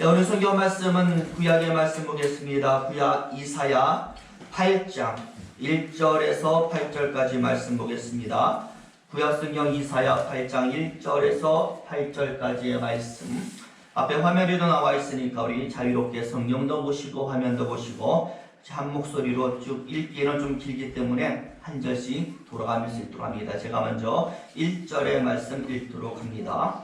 오늘 성경 말씀은 구약의 말씀 보겠습니다. 구약 이사야 8장 1절에서 8절까지 말씀 보겠습니다. 구약 성경 이사야 8장 1절에서 8절까지의 말씀. 앞에 화면에도 나와 있으니까 우리 자유롭게 성경도 보시고 화면도 보시고 한 목소리로 쭉 읽기에는 좀 길기 때문에 한 절씩 돌아가면서 읽도록 합니다. 제가 먼저 1절의 말씀 읽도록 합니다.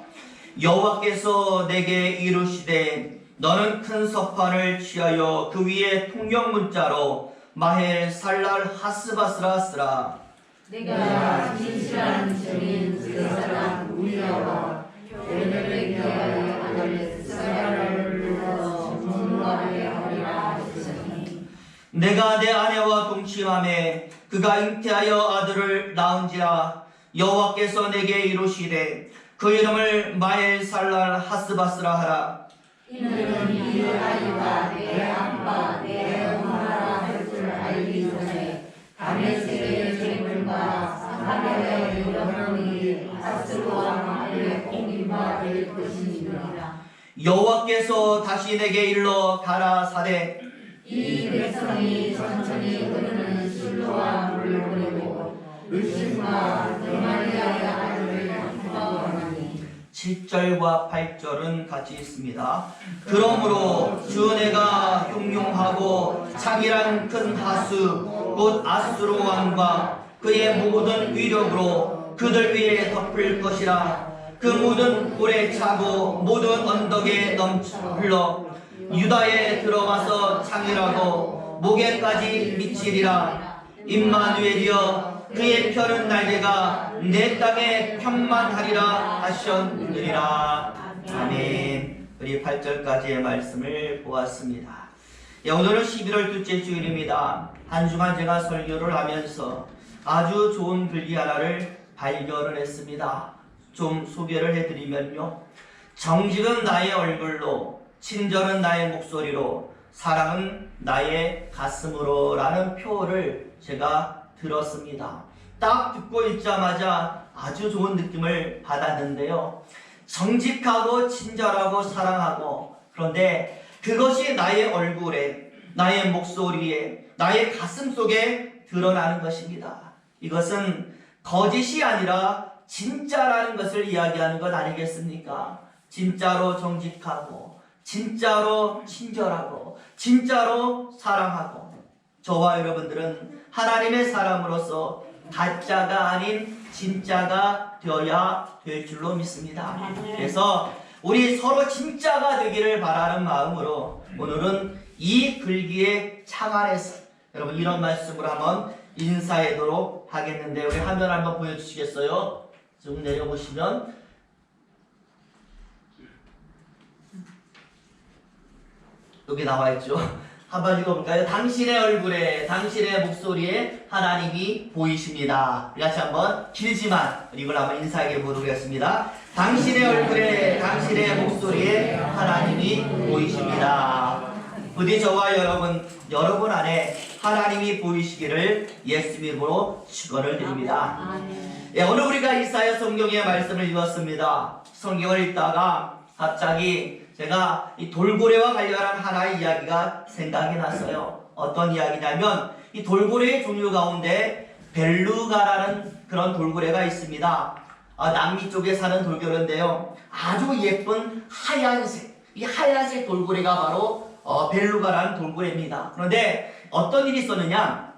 여호와께서 내게 이르시되 너는 큰 석판을 취하여 그 위에 통역 문자로 마헬 살랄 하스바스라 쓰라. 내가 진실한 증인 그 사람 우리아와 열매를 기하여 아들 스가랴를 불러 전문가에 하리라 하시니 내가 내 아내와 동침함에 그가 잉태하여 아들을 낳은지라. 여호와께서 내게 이르시되 그 이름을 마헬 살랄 하스바스라 하라. 이는 이 아이가 내 아빠 내 엄마라 할 줄 알기 전에 다메섹의 재물과 사마리아의 여러분이 아스루 왕의 공인바 될 것이니라. 여호와께서 다시 내게 일러 가라사대 이 백성이 천천히 흐르는 실로와 물을 보내고 루시과 데마리아의 아들을 구하오니 7절과 8절은 같이 있습니다. 그러므로 주 내가 흉용하고 창이란 큰 하수 곧 아수르 왕과 그의 모든 위력으로 그들 위에 덮을 것이라. 그 모든 굴에 차고 모든 언덕에 흘러 유다에 들어가서 창이라고 목에까지 미치리라. 임마누엘이여 그의 펴는 날개가 내 땅에 편만하리라 하셨느니라. 아멘. 우리 8절까지의 말씀을 보았습니다. 오늘은 11월 둘째 주일입니다. 한 주간 제가 설교를 하면서 아주 좋은 글귀 하나를 발견을 했습니다. 좀 소개를 해드리면요. 정직은 나의 얼굴로, 친절은 나의 목소리로, 사랑은 나의 가슴으로 라는 표를 제가 들었습니다. 딱 듣고 읽자마자 아주 좋은 느낌을 받았는데요. 정직하고 친절하고 사랑하고, 그런데 그것이 나의 얼굴에, 나의 목소리에, 나의 가슴 속에 드러나는 것입니다. 이것은 거짓이 아니라 진짜라는 것을 이야기하는 것 아니겠습니까? 진짜로 정직하고, 진짜로 친절하고, 진짜로 사랑하고, 저와 여러분들은 하나님의 사람으로서 가짜가 아닌 진짜가 되어야 될 줄로 믿습니다. 그래서 우리 서로 진짜가 되기를 바라는 마음으로 오늘은 이 글귀의 창 안에서 여러분 이런 말씀으로 한번 인사하도록 하겠는데, 우리 화면 한번 보여주시겠어요? 좀 내려보시면 여기 나와 있죠. 한번 읽어볼까요? 당신의 얼굴에, 당신의 목소리에 하나님이 보이십니다. 같이 한번 길지만 이걸 한번 인사하게 보도록 하겠습니다. 당신의 얼굴에, 당신의 목소리에 하나님이 보이십니다. 부디 저와 여러분 안에 하나님이 보이시기를 예수 이름으로 축원을 드립니다. 오늘 우리가 이사야 성경의 말씀을 읽었습니다. 성경을 읽다가 갑자기 제가 이 돌고래와 관련한 하나의 이야기가 생각이 났어요. 어떤 이야기냐면 이 돌고래의 종류 가운데 벨루가라는 그런 돌고래가 있습니다. 남미 쪽에 사는 돌고래인데요. 아주 예쁜 하얀색, 이 하얀색 돌고래가 바로 벨루가라는 돌고래입니다. 그런데 어떤 일이 있었느냐?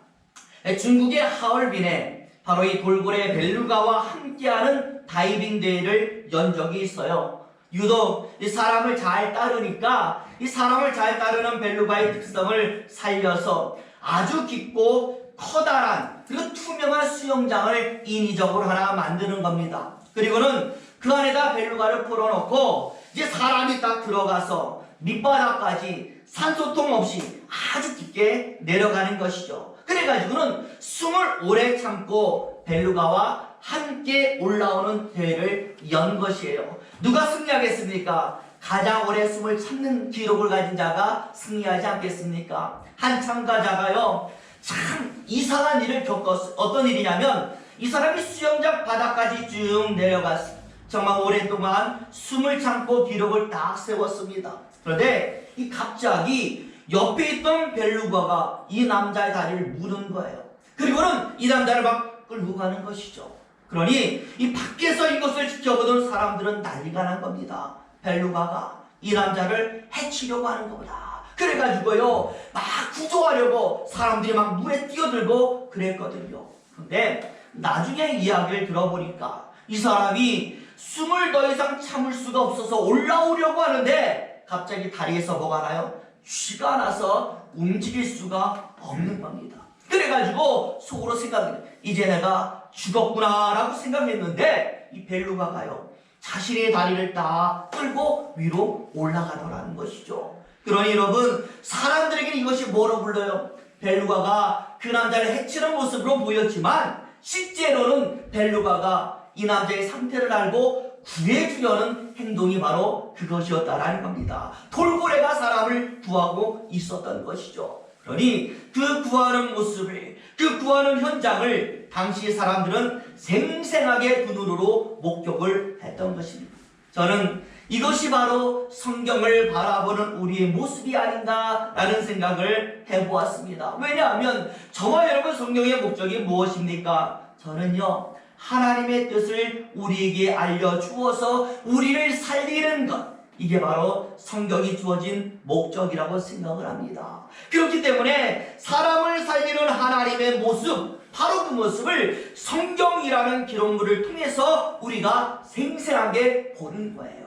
중국의 하얼빈에 바로 이 돌고래 벨루가와 함께하는 다이빙 대회를 연 적이 있어요. 유독 이 사람을 잘 따르니까 이 사람을 잘 따르는 벨루가의 특성을 살려서 아주 깊고 커다란 그리고 투명한 수영장을 인위적으로 하나 만드는 겁니다. 그리고는 그 안에다 벨루가를 풀어놓고 이제 사람이 딱 들어가서 밑바닥까지 산소통 없이 아주 깊게 내려가는 것이죠. 그래가지고는 숨을 오래 참고 벨루가와 함께 올라오는 대회를 연 것이에요. 누가 승리하겠습니까? 가장 오래 숨을 참는 기록을 가진 자가 승리하지 않겠습니까? 한 참가자가요, 참 이상한 일을 겪었어요. 어떤 일이냐면 이 사람이 수영장 바닥까지 쭉 내려갔어요. 정말 오랫동안 숨을 참고 기록을 딱 세웠습니다. 그런데 이 갑자기 옆에 있던 벨루가가 이 남자의 다리를 무는 거예요. 그리고는 이 남자를 막 끌고 가는 것이죠. 그러니 이 밖에서 이것을 지켜보던 사람들은 난리가 난 겁니다. 벨루가가 이 남자를 해치려고 하는 겁니다. 그래가지고요 막 구조하려고 사람들이 막 물에 뛰어들고 그랬거든요. 근데 나중에 이야기를 들어보니까 이 사람이 숨을 더 이상 참을 수가 없어서 올라오려고 하는데 갑자기 다리에서 뭐가 나요? 쥐가 나서 움직일 수가 없는 겁니다. 그래가지고 속으로 생각해요. 이제 내가 죽었구나 라고 생각했는데 이 벨루가가요 자신의 다리를 딱 끌고 위로 올라가더라는 것이죠. 그러니 여러분 사람들에게 이것이 뭐로 불러요? 벨루가가 그 남자를 해치는 모습으로 보였지만 실제로는 벨루가가 이 남자의 상태를 알고 구해주려는 행동이 바로 그것이었다라는 겁니다. 돌고래가 사람을 구하고 있었던 것이죠. 그러니 그 구하는 모습을, 그 구하는 현장을 당시 사람들은 생생하게 두 눈으로 목격을 했던 것입니다. 저는 이것이 바로 성경을 바라보는 우리의 모습이 아닌가라는 생각을 해보았습니다. 왜냐하면 저와 여러분 성경의 목적이 무엇입니까? 저는요 하나님의 뜻을 우리에게 알려주어서 우리를 살리는 것, 이게 바로 성경이 주어진 목적이라고 생각을 합니다. 그렇기 때문에 사람을 살리는 하나님의 모습, 바로 그 모습을 성경이라는 기록물을 통해서 우리가 생생하게 보는 거예요.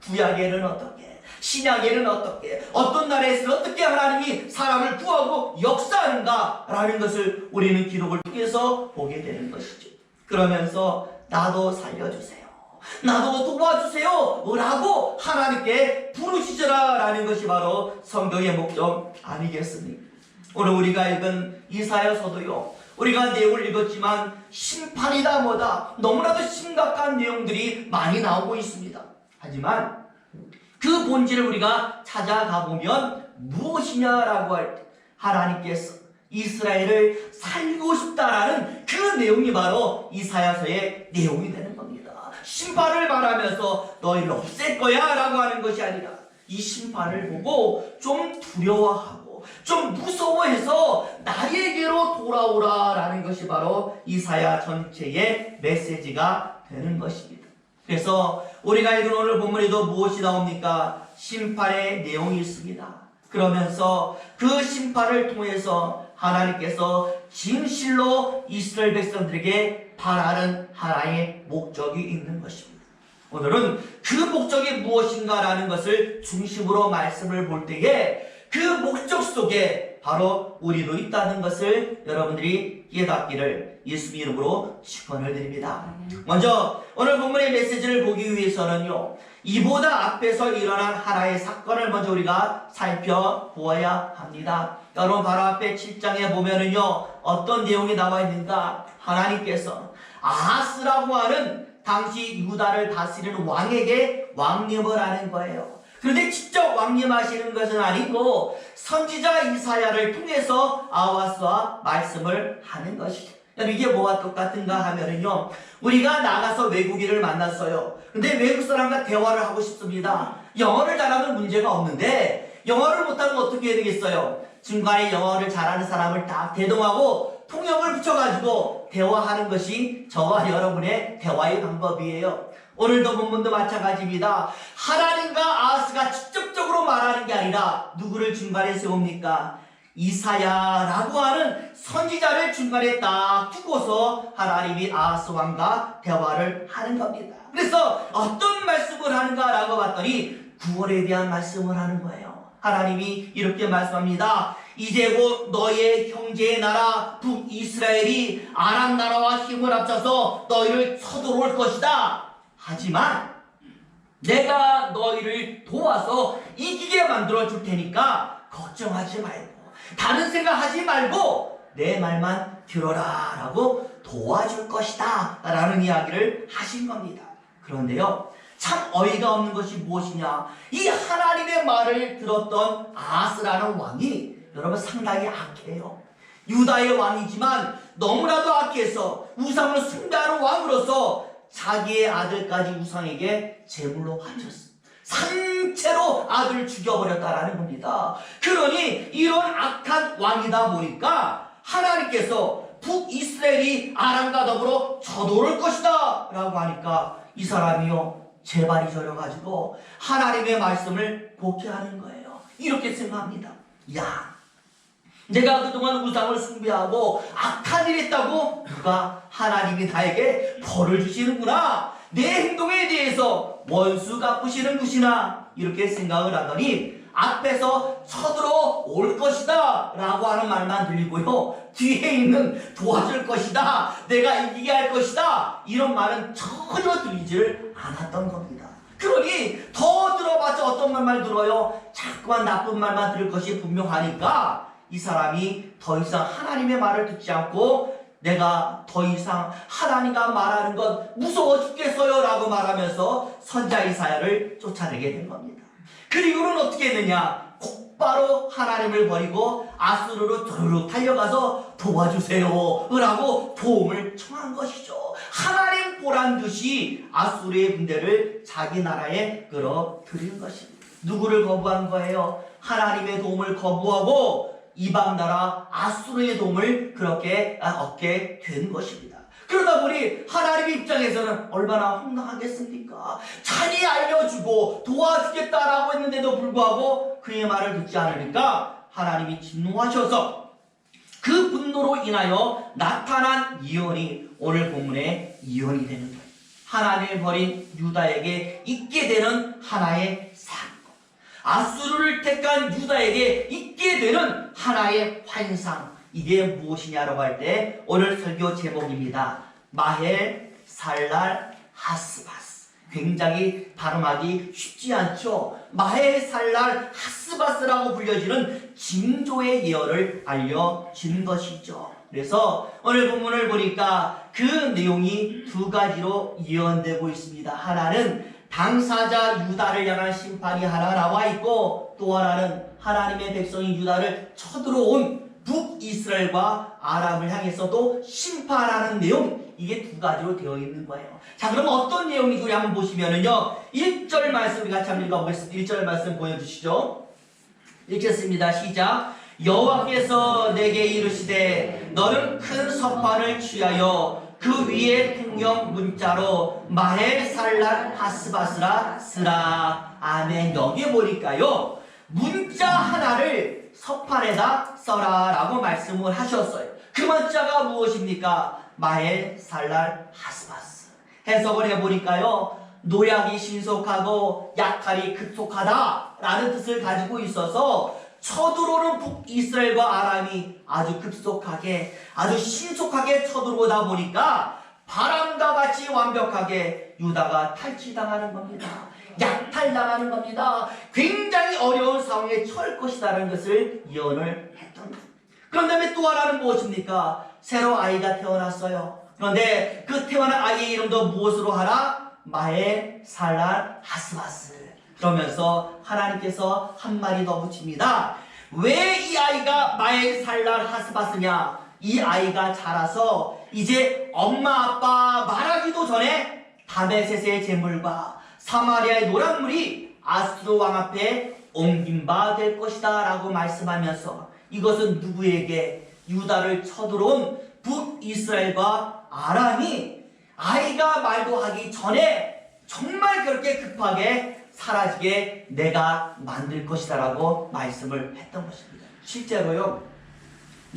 구약에는 어떻게, 신약에는 어떻게, 어떤 나라에서는 어떻게 하나님이 사람을 구하고 역사하는가라는 것을 우리는 기록을 통해서 보게 되는 것이죠. 그러면서 나도 살려주세요, 나도 도와주세요 라고 하나님께 부르시더라 라는 것이 바로 성경의 목적 아니겠습니까? 오늘 우리가 읽은 이사야서도요 우리가 내용을 읽었지만 심판이다 뭐다 너무나도 심각한 내용들이 많이 나오고 있습니다. 하지만 그 본질을 우리가 찾아가 보면 무엇이냐라고 할 때 하나님께서 이스라엘을 살리고 싶다라는 그 내용이 바로 이사야서의 내용이 되는 겁니다. 심판을 말하면서 너희를 없앨 거야 라고 하는 것이 아니라 이 심판을 보고 좀 두려워하고 좀 무서워해서 나에게로 돌아오라 라는 것이 바로 이사야 전체의 메시지가 되는 것입니다. 그래서 우리가 읽은 오늘 본문에도 무엇이 나옵니까? 심판의 내용이 있습니다. 그러면서 그 심판을 통해서 하나님께서 진실로 이스라엘 백성들에게 바라는 하나의 목적이 있는 것입니다. 오늘은 그 목적이 무엇인가라는 것을 중심으로 말씀을 볼 때에 그 목적 속에 바로 우리도 있다는 것을 여러분들이 깨닫기를 예수님 이름으로 축원을 드립니다. 먼저 오늘 본문의 메시지를 보기 위해서는요 이보다 앞에서 일어난 하나의 사건을 먼저 우리가 살펴보아야 합니다. 여러분 바로 앞에 7장에 보면은요 어떤 내용이 나와 있는가? 하나님께서 아하스라고 하는 당시 유다를 다스리는 왕에게 왕림을 하는 거예요. 그런데 직접 왕림하시는 것은 아니고 선지자 이사야를 통해서 아하스와 말씀을 하는 것이죠. 이게 뭐와 똑같은가 하면은요 우리가 나가서 외국인을 만났어요. 근데 외국 사람과 대화를 하고 싶습니다. 영어를 잘하면 문제가 없는데 영어를 못하면 어떻게 해야 되겠어요? 중간에 영어를 잘하는 사람을 딱 대동하고 통역을 붙여가지고 대화하는 것이 저와 여러분의 대화의 방법이에요. 오늘도 본문도 마찬가지입니다. 하나님과 아하스가 직접적으로 말하는 게 아니라 누구를 중간에 세웁니까? 이사야라고 하는 선지자를 중간에 딱 두고서 하나님이 아하스 왕과 대화를 하는 겁니다. 그래서 어떤 말씀을 하는가라고 봤더니 구원에 대한 말씀을 하는 거예요. 하나님이 이렇게 말씀합니다. 이제 곧 너의 형제의 나라 북이스라엘이 아람 나라와 힘을 합쳐서 너희를 쳐들어올 것이다. 하지만 내가 너희를 도와서 이기게 만들어 줄 테니까 걱정하지 말고 다른 생각하지 말고 내 말만 들어라 라고 도와줄 것이다 라는 이야기를 하신 겁니다. 그런데요 참 어이가 없는 것이 무엇이냐, 이 하나님의 말을 들었던 아하스라는 왕이 여러분 상당히 악해요. 유다의 왕이지만 너무나도 악해서 우상을 숭배하는 왕으로서 자기의 아들까지 우상에게 제물로 바쳤어. 상체로 아들을 죽여버렸다라는 겁니다. 그러니 이런 악한 왕이다 보니까 하나님께서 북이스라엘이 아람과 더불어 쳐들어올 것이다 라고 하니까 이 사람이요 제발이 저려가지고 하나님의 말씀을 복귀하는 거예요. 이렇게 생각합니다. 야, 내가 그동안 우상을 숭배하고 악한 일 했다고 누가 하나님이 나에게 벌을 주시는구나, 내 행동에 대해서 원수 갚으시는 것이나 이렇게 생각을 하더니 앞에서 쳐들어올 것이다 라고 하는 말만 들리고요, 뒤에 있는 도와줄 것이다, 내가 이기게 할 것이다, 이런 말은 전혀 들리지를 않았던 겁니다. 그러니 더 들어봤자 어떤 말만 들어요? 자꾸만 나쁜 말만 들을 것이 분명하니까 이 사람이 더 이상 하나님의 말을 듣지 않고 내가 더 이상 하나님과 말하는 건 무서워 죽겠어요 라고 말하면서 선자 이사야를 쫓아내게 된 겁니다. 그리고는 어떻게 했느냐, 곧바로 하나님을 버리고 아수르로 도르륵 달려가서 도와주세요 라고 도움을 청한 것이죠. 하나님 보란 듯이 아수르의 군대를 자기 나라에 끌어들인 것입니다. 누구를 거부한 거예요? 하나님의 도움을 거부하고 이방 나라 아수르의 도움을 그렇게 얻게 된 것입니다. 그러다 보니 하나님 입장에서는 얼마나 황당하겠습니까? 자기 알려주고 도와주겠다라고 했는데도 불구하고 그의 말을 듣지 않으니까 하나님이 진노하셔서 그 분노로 인하여 나타난 예언이 오늘 본문의 예언이 되는 거예요. 하나님을 버린 유다에게 있게 되는 하나의 사건, 아수르를 택한 유다에게 있게 되는 하나의 환상, 이게 무엇이냐라고 할 때 오늘 설교 제목입니다. 마헬 살랄 하스바스. 굉장히 발음하기 쉽지 않죠. 마헬 살랄 하스바스라고 불려지는 징조의 예언을 알려진 것이죠. 그래서 오늘 본문을 보니까 그 내용이 두 가지로 예언되고 있습니다. 하나는 당사자 유다를 향한 심판이 하나 나와 있고, 또 하나는 하나님의 백성인 유다를 쳐들어온 북이스라엘과 아람을 향해서도 심판하는 내용, 이게 두 가지로 되어 있는 거예요. 자, 그럼 어떤 내용인지 우리 한번 보시면은요, 1절 말씀 우리 같이 한번 읽어보겠습니다. 1절 말씀 보여주시죠. 읽겠습니다. 시작. 여호와께서 내게 이르시되 너는 큰 석판을 취하여 그 위에 통영 문자로 마헬 살랄 하스바스라 쓰라. 아멘. 여기 보니까요, 문자 하나를 석판에다 써라 라고 말씀을 하셨어요. 그 문자가 무엇입니까? 마헬 살랄 하스바스. 해석을 해보니까요, 노약이 신속하고 약탈이 급속하다 라는 뜻을 가지고 있어서 쳐들어오는 북이스라엘과 아람이 아주 급속하게, 아주 신속하게 쳐들어오다 보니까 바람과 같이 완벽하게 유다가 탈취당하는 겁니다. 약탈당하는 겁니다. 굉장히 어려운 상황에 처할 것이라는 것을 예언을 했던 겁니다. 그런 다음에 또 하나는 무엇입니까? 새로 아이가 태어났어요. 그런데 그 태어난 아이의 이름도 무엇으로 하라? 마헬 살랄 하스바스. 그러면서 하나님께서 한 마디 더 붙입니다. 왜 이 아이가 마헬 살랄 하스바스냐? 이 아이가 자라서 이제 엄마 아빠 말하기도 전에 다메섹의 재물과 사마리아의 노란물이 아수르 왕 앞에 옮긴 바 될 것이다 라고 말씀하면서, 이것은 누구에게? 유다를 쳐들어온 북이스라엘과 아람이 아이가 말도 하기 전에 정말 그렇게 급하게 사라지게 내가 만들 것이다 라고 말씀을 했던 것입니다. 실제로요,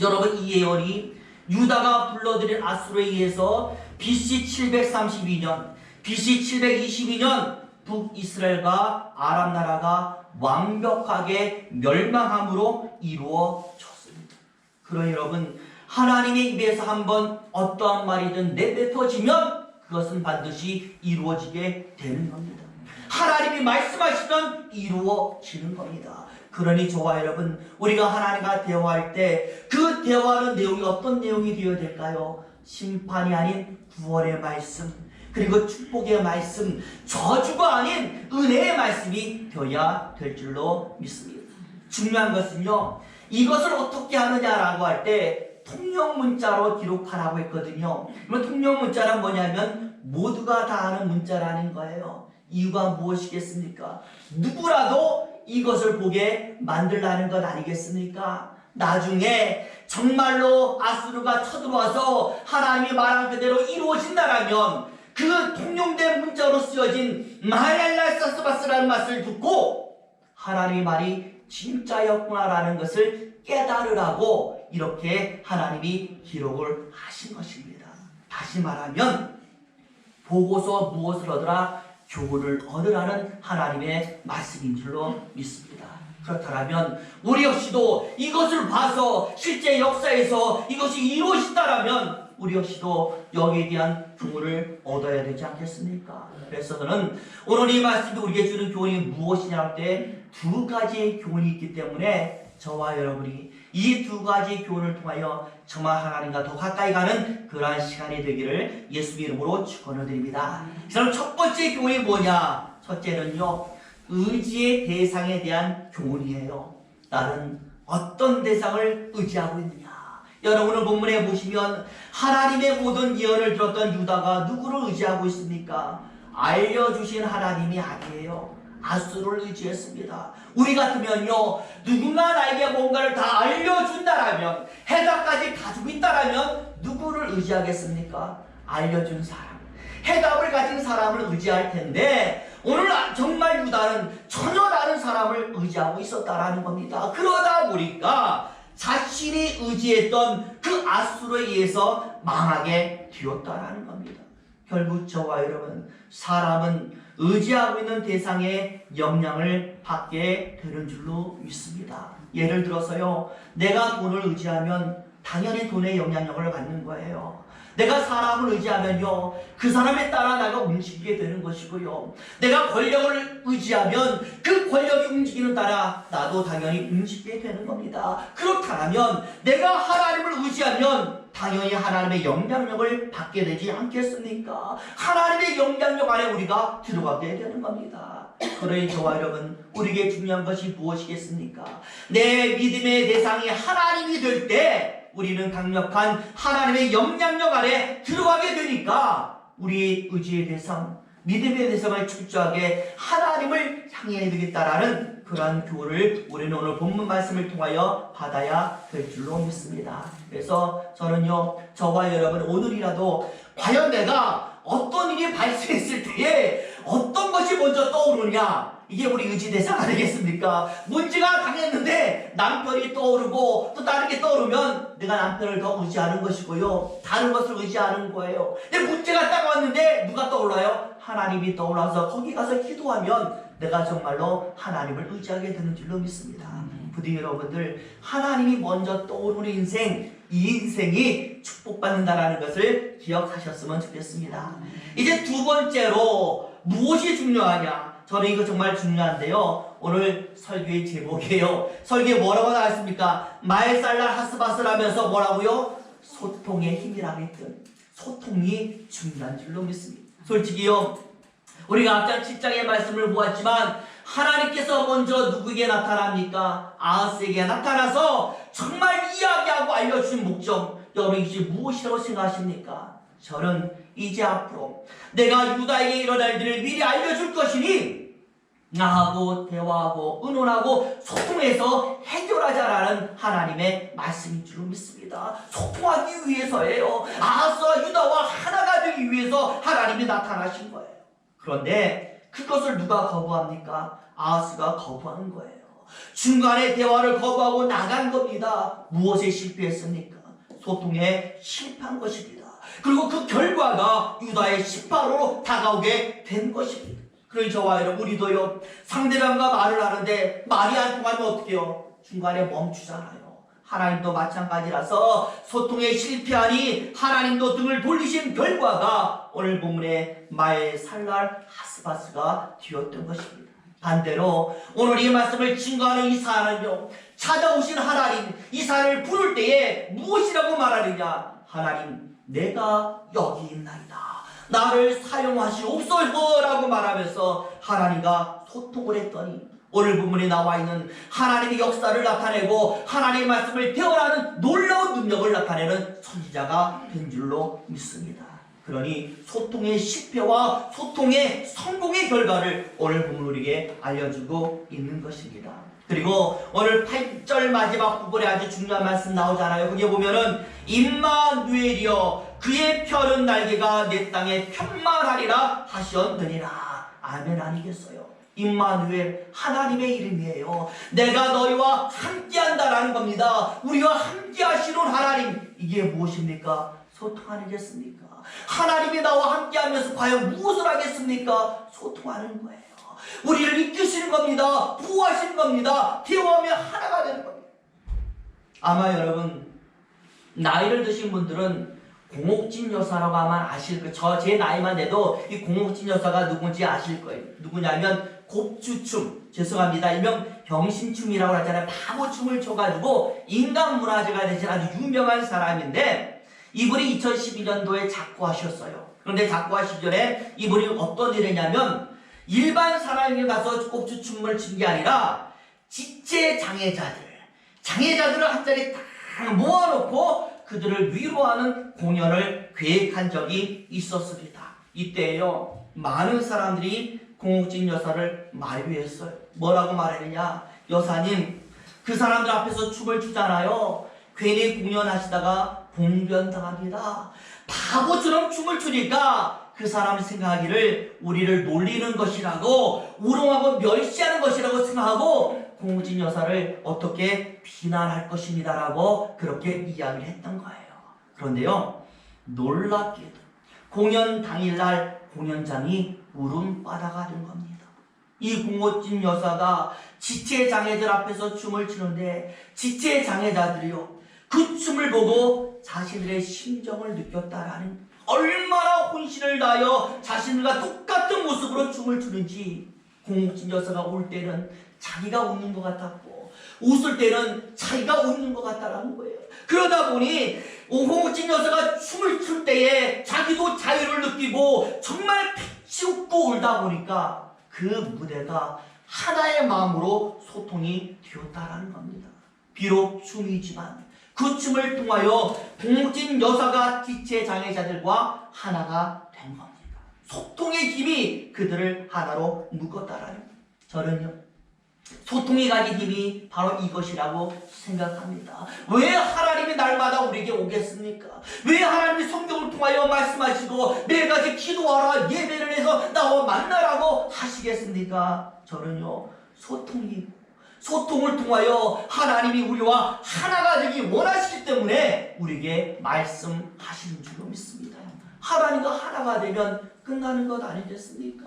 여러분, 이 예언이 유다가 불러들인 아수르에 의해서 BC 732년, BC 722년 북이스라엘과 아람 나라가 완벽하게 멸망함으로 이루어졌습니다. 그러니 여러분, 하나님의 입에서 한번 어떠한 말이든 내뱉어지면 그것은 반드시 이루어지게 되는 겁니다. 하나님이 말씀하시면 이루어지는 겁니다. 그러니 저와 여러분, 우리가 하나님과 대화할 때 그 대화하는 내용이 어떤 내용이 되어야 될까요? 심판이 아닌 구원의 말씀, 그리고 축복의 말씀, 저주가 아닌 은혜의 말씀이 되어야 될 줄로 믿습니다. 중요한 것은요, 이것을 어떻게 하느냐라고 할 때 통용 문자로 기록하라고 했거든요. 그럼 통용 문자란 뭐냐면 모두가 다 아는 문자라는 거예요. 이유가 무엇이겠습니까? 누구라도 이것을 보게 만들라는 것 아니겠습니까? 나중에 정말로 아수르가 쳐들어와서 하나님이 말한 그대로 이루어진다라면 그 통용된 문자로 쓰여진 마헬랄사스바스라는 말을 듣고 하나님의 말이 진짜였구나라는 것을 깨달으라고 이렇게 하나님이 기록을 하신 것입니다. 다시 말하면 보고서 무엇을 얻으라? 교훈을 얻으라는 하나님의 말씀인 줄로 믿습니다. 그렇다면 우리 역시도 이것을 봐서 실제 역사에서 이것이 이루어진다라면 우리 역시도 여기에 대한 교훈을 얻어야 되지 않겠습니까? 그래서 저는 오늘 이 말씀이 우리에게 주는 교훈이 무엇이냐 할 때 두 가지의 교훈이 있기 때문에 저와 여러분이 이 두 가지 교훈을 통하여 정말 하나님과 더 가까이 가는 그러한 시간이 되기를 예수의 이름으로 축원을 드립니다. 그럼 첫 번째 교훈이 뭐냐? 첫째는요, 의지의 대상에 대한 교훈이에요. 나는 어떤 대상을 의지하고 있느냐? 여러분은 본문에 보시면 하나님의 모든 예언을 들었던 유다가 누구를 의지하고 있습니까? 알려주신 하나님이 아니에요. 아수르를 의지했습니다. 우리 같으면요, 누군가 나에게 뭔가를 다 알려준다라면, 해답까지 가지고 있다라면 누구를 의지하겠습니까? 알려준 사람, 해답을 가진 사람을 의지할 텐데 오늘 정말 유다는 전혀 다른 사람을 의지하고 있었다라는 겁니다. 그러다 보니까 자신이 의지했던 그 아수르에 의해서 망하게 되었다라는 겁니다. 결국 저와 여러분, 사람은 의지하고 있는 대상의 영향을 받게 되는 줄로 믿습니다. 예를 들어서요, 내가 돈을 의지하면 당연히 돈의 영향력을 받는 거예요. 내가 사람을 의지하면요, 그 사람에 따라 내가 움직이게 되는 것이고요. 내가 권력을 의지하면 그 권력이 움직이는 따라 나도 당연히 움직이게 되는 겁니다. 그렇다면 내가 하나님을 의지하면 당연히 하나님의 영향력을 받게 되지 않겠습니까? 하나님의 영향력 안에 우리가 들어가게 되는 겁니다. 그러니 저와 여러분, 우리에게 중요한 것이 무엇이겠습니까? 내 믿음의 대상이 하나님이 될 때 우리는 강력한 하나님의 영향력 안에 들어가게 되니까 우리 의지의 대상, 믿음의 대상을 철저하게 하나님을 향해야 되겠다라는 그러한 교훈을 우리는 오늘 본문 말씀을 통하여 받아야 될 줄로 믿습니다. 그래서 저는요, 저와 여러분 오늘이라도 과연 내가 어떤 일이 발생했을 때에 어떤 것이 먼저 떠오르냐, 이게 우리 의지 대상 아니겠습니까? 문제가 당했는데 남편이 떠오르고 또 다른 게 떠오르면 내가 남편을 더 의지하는 것이고요, 다른 것을 의지하는 거예요. 근데 문제가 딱 왔는데 누가 떠올라요? 하나님이 떠올라서 거기 가서 기도하면 내가 정말로 하나님을 의지하게 되는 줄로 믿습니다. 부디 여러분들, 하나님이 먼저 떠오르는 인생, 이 인생이 축복받는다라는 것을 기억하셨으면 좋겠습니다. 이제 두 번째로 무엇이 중요하냐? 저는 이거 정말 중요한데요, 오늘 설교의 제목이에요. 설교에 뭐라고 나왔습니까? 마엘살랄 하스바스를 하면서 뭐라고요? 소통의 힘이라고 했던, 소통이 중요한 줄로 믿습니다. 솔직히요, 우리가 앞장 7장의 말씀을 보았지만 하나님께서 먼저 누구에게 나타납니까? 아하스에게 나타나서 정말 이야기하고 알려주신 목적, 여러분 이것이 무엇이라고 생각하십니까? 저는 이제 앞으로 내가 유다에게 일어날 일을 미리 알려줄 것이니 나하고 대화하고 의논하고 소통해서 해결하자라는 하나님의 말씀인 줄 믿습니다. 소통하기 위해서예요. 아하스와 유다와 하나가 되기 위해서 하나님이 나타나신 거예요. 그런데 그것을 누가 거부합니까? 아하스가 거부하는 거예요. 중간에 대화를 거부하고 나간 겁니다. 무엇에 실패했습니까? 소통에 실패한 것입니다. 그리고 그 결과가 유다의 십파로로 다가오게 된 것입니다. 그러니 저와 여러분, 우리도요, 상대방과 말을 하는데 말이 안 통하면 어떻게 해요? 중간에 멈추잖아요. 하나님도 마찬가지라서 소통에 실패하니 하나님도 등을 돌리신 결과가 오늘 본문의 마엘살랄 하스바스가 되었던 것입니다. 반대로 오늘 이 말씀을 증거하는 이사야는요, 찾아오신 하나님, 이사야를 부를 때에 무엇이라고 말하느냐? 하나님, 내가 여기 있나이다, 나를 사용하시옵소서라고 말하면서 하나님과 소통을 했더니 오늘 본문에 나와 있는 하나님의 역사를 나타내고 하나님의 말씀을 대언하는 놀라운 능력을 나타내는 선지자가 된 줄로 믿습니다. 그러니 소통의 실패와 소통의 성공의 결과를 오늘 본문 우리에게 알려주고 있는 것입니다. 그리고 오늘 8절 마지막 부분에 아주 중요한 말씀 나오잖아요. 거기에 보면은 임마누엘이여 그의 펴른 날개가 내 땅에 편만하리라 하셨느니라. 아멘 아니겠어요? 임마누엘 하나님의 이름이에요. 내가 너희와 함께한다라는 겁니다. 우리와 함께 하시는 하나님, 이게 무엇입니까? 소통 아니겠습니까? 하나님이 나와 함께하면서 과연 무엇을 하겠습니까? 소통하는 거예요. 우리를 이끄시는 겁니다. 보호하시는 겁니다. 대화하며 하나가 되는 겁니다. 아마 여러분 나이를 드신 분들은 공옥진 여사라고 하면 아실 거예요. 제 나이만 돼도 이 공옥진 여사가 누군지 아실 거예요. 누구냐면 곱주춤, 죄송합니다, 일명 병신춤이라고 하잖아요. 바보춤을 춰가지고 인간문화재가 되신 아주 유명한 사람인데, 이분이 2012년도에 작고하셨어요. 그런데 작고하 시절에 이분이 어떤 일을 했냐면 일반 사람에게 가서 곱주춤을 춘 게 아니라 지체장애자들을 한 자리에 딱 모아놓고 그들을 위로하는 공연을 계획한 적이 있었습니다. 이때에요, 많은 사람들이 공옥진 여사를 만류했어요. 뭐라고 말했느냐? 여사님, 그 사람들 앞에서 춤을 추잖아요. 괜히 공연하시다가 봉변당합니다. 바보처럼 춤을 추니까 그 사람이 생각하기를 우리를 놀리는 것이라고, 우롱하고 멸시하는 것이라고 생각하고 공옥진 여사를 어떻게 비난할 것입니다라고 그렇게 이야기를 했던 거예요. 그런데요, 놀랍게도 공연 당일날 공연장이 울음바다가 된 겁니다. 이 공옥진 여사가 지체장애들 앞에서 춤을 추는데 지체장애자들이요, 그 춤을 보고 자신들의 심정을 느꼈다라는, 얼마나 혼신을 다하여 자신들과 똑같은 모습으로 춤을 추는지. 공옥진 여사가 울 때는 자기가 웃는 것 같았고 웃을 때는 자기가 웃는 것 같다라는 거예요. 그러다 보니 공옥진 여사가 춤을 출 때에 자기도 자유를 느끼고 정말 빛이 웃고 울다 보니까 그 무대가 하나의 마음으로 소통이 되었다라는 겁니다. 비록 춤이지만 그 춤을 통하여 공옥진 여사가 지체장애자들과 하나가 된 겁니다. 소통의 힘이 그들을 하나로 묶었다라는 거예요. 저는요, 소통이 가진 힘이 바로 이것이라고 생각합니다. 왜 하나님이 날마다 우리에게 오겠습니까? 왜 하나님이 성경을 통하여 말씀하시고 매일같이 기도하라, 예배를 해서 나와 만나라고 하시겠습니까? 저는요, 소통을 통하여 하나님이 우리와 하나가 되기 원하시기 때문에 우리에게 말씀하시는 줄로 믿습니다. 하나님과 하나가 되면 끝나는 것 아니겠습니까?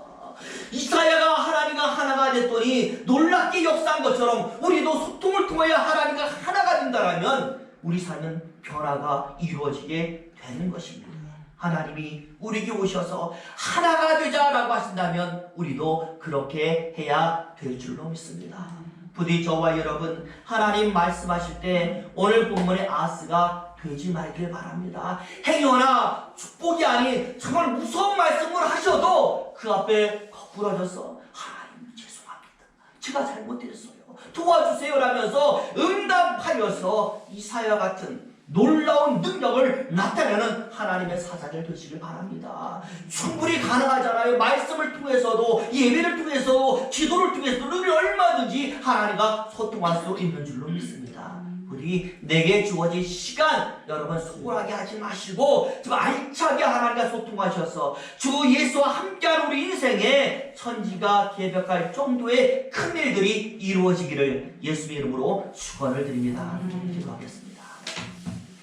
이사야가 하나님과 하나가 됐더니 놀랍게 역사한 것처럼 우리도 소통을 통하여 하나님과 하나가 된다면 우리 삶은 변화가 이루어지게 되는 것입니다. 하나님이 우리에게 오셔서 하나가 되자라고 하신다면 우리도 그렇게 해야 될 줄로 믿습니다. 부디 저와 여러분, 하나님 말씀하실 때 오늘 본문의 아스가 되지 말길 바랍니다. 행여나 축복이 아닌 정말 무서운 말씀을 하셔도 그 앞에 거꾸러져서 하나님 죄송합니다, 제가 잘못했어요, 도와주세요 라면서 응답하여서 이사야 같은 놀라운 능력을 나타내는 하나님의 사자들 되시길 바랍니다. 충분히 가능하잖아요. 말씀을 통해서도, 예배를 통해서도, 기도를 통해서도 우리 얼마든지 하나님과 소통할 수 있는 줄로 믿습니다. 우리 내게 주어진 시간 여러분 소홀하게 하지 마시고 좀 알차게 하나님과 소통하셔서 주 예수와 함께하는 우리 인생에 천지가 개벽할 정도의 큰 일들이 이루어지기를 예수의 이름으로 축원을 드립니다. 기도하겠습니다.